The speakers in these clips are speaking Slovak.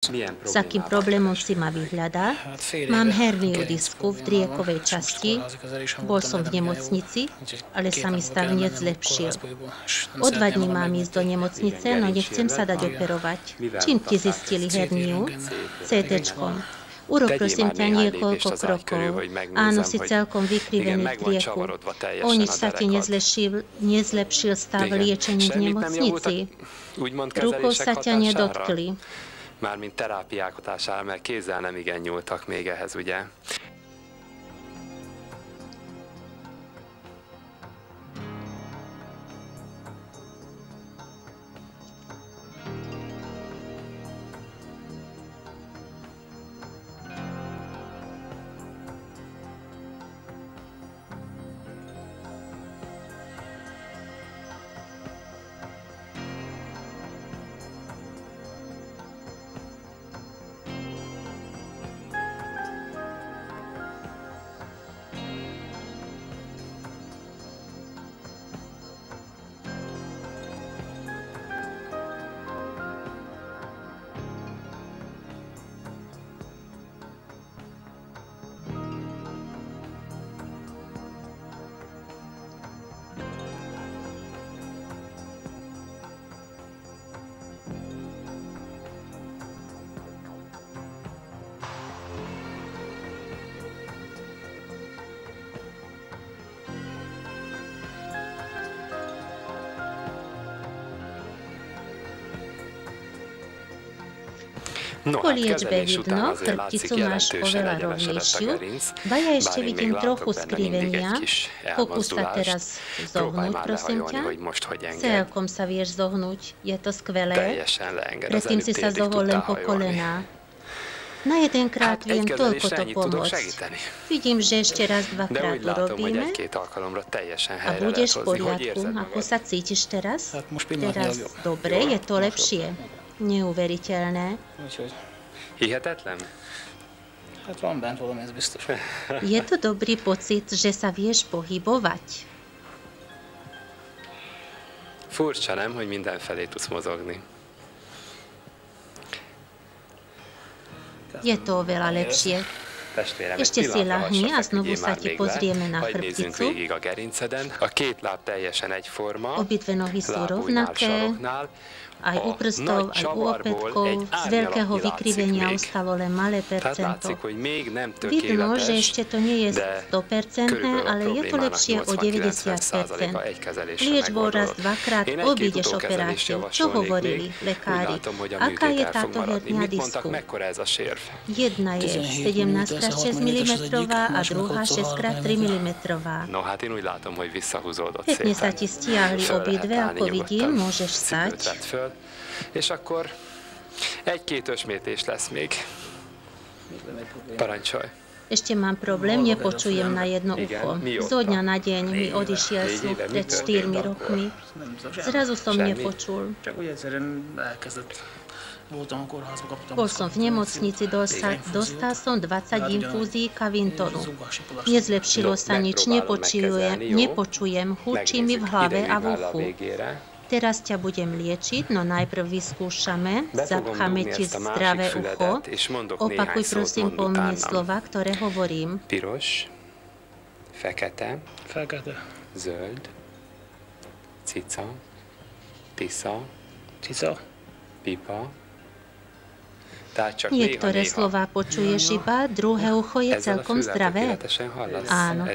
S akým problémom si ma vyhľadá? Mám herniu disku v driekovej časti, bol som v nemocnici, ale sa mi stav nezlepšil. O 2 dní mám ísť do nemocnice, no nechcem sa dať operovať. Čím ti zistili herniu? CT-čkom. Urob prosím ťa niekoľko krokov. Áno, si celkom vykrivený v drieku. O nič sa ti nezlepšil stav liečení v nemocnici. Rukou sa ťa nedotkli. Mármint terápiák hatására, mert kézzel nem igen nyúltak még ehhez, ugye? Po liečbe vidno, chrbticu máš oveľa rovnejšiu, ba ja ešte vidím trochu skrivenia. Pokús sa teraz zohnúť, prosím ťa. Celkom sa vieš zohnúť, je to skvelé. Predtým si sa zohol len po kolená. Na jedenkrát viem toľko to pomôcť. Vidím, že ešte raz, dvakrát urobíme a budeš v poriadku. Ako sa cítiš teraz? Teraz dobre, je to lepšie. Neuveriteľné. Hihetetlen? Hát van bent valami, ez biztos. Je to dobrý pocit, že sa vieš pohybovať. Furcsa, nem, hogy mindenfelé tudsz mozogni. Je to oveľa lepšie. Ešte si ľahni a znovu sa ti pozrieme na chrbticu. Obidve nohy sú rovnaké. Aj u prstov, aj u opätkov. Z veľkého vykrivenia ostalo len malé percento. Vidno, že ešte to nie je 100%, ale je to lepšie o 90%. Liečbou raz, dvakrát obídeš operáciu. Čo hovorili lekári? Aká je táto hernia disku? Jedna je 17x6 mm a druhá 6x3 mm. Pekne sa ti stiahli obidve, ako vidím, môžeš stať. És akkor 1-2 ösmétés lesz még. Parancsolj. Ešte mám problém, nepočujem na jedno ucho. Zo dňa na deň mi odišiel sluch pred 4 rokmi. Zrazu som nepočul. Bol som v nemocnici, dostal som 20 infúzií kavintonu. Nezlepšilo sa nič, nepočujem, hučí mi v hlave a v uchu. Teraz ťa budem liečiť, no najprv vyskúšame, zapcháme ti zdravé ucho. Opakuj prosím po mne slova, ktoré hovorím. Piros, fekete, zöld, cica, tisza, pipa. Niektoré slová počuješ iba, druhé ucho je celkom zdravé. Áno.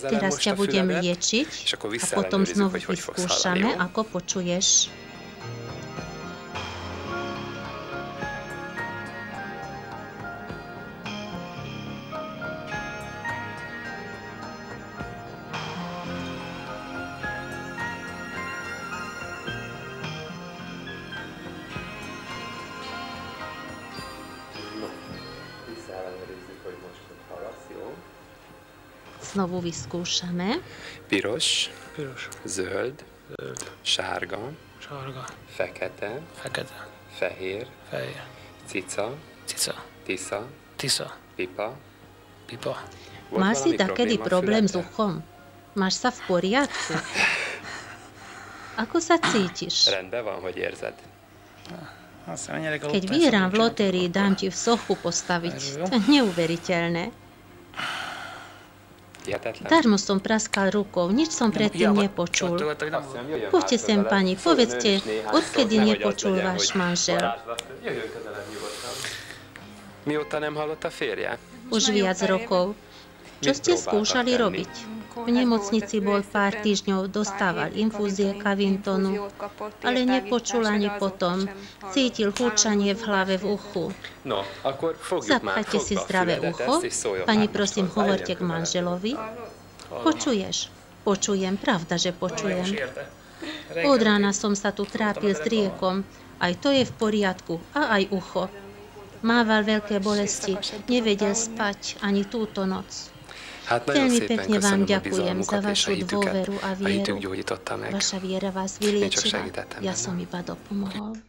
Teraz ťa budem liečiť a potom znovu vyskúšame, ako počuješ. Znovu vyskúšame. Piros, zöld, sárga, fekete, fehér, cica, tisza, pipa. Máš si takedy problém s uchom? Máš sa v poriadku? Ako sa cítiš? Rendben van, hogy érzed? Keď vyhrám v lotérii, dám ti sochu postaviť. To je neuveriteľné. Darmo som praskal rukou, nič som predtým nepočul. Poďte sem, pani, povedzte, odkedy nepočul váš manžel? Už viac rokov. Čo ste skúšali robiť? V nemocnici bol pár týždňov, dostával infúzie Cavintonu, ale nepočul ani potom. Cítil húčanie v hlave v uchu. Zapchajte si zdravé ucho. Pani, prosím, hovorte k manželovi. Počuješ? Počujem, pravda, že počujem. Od rána som sa tu trápil s driekom. Aj to je v poriadku. A aj ucho. Mával veľké bolesti. Nevedel spať ani túto noc. Veľmi pekne vám ďakujem za vašu dôveru a vieru. Vaša viera vás vylečila. Ja som iba dopomohol.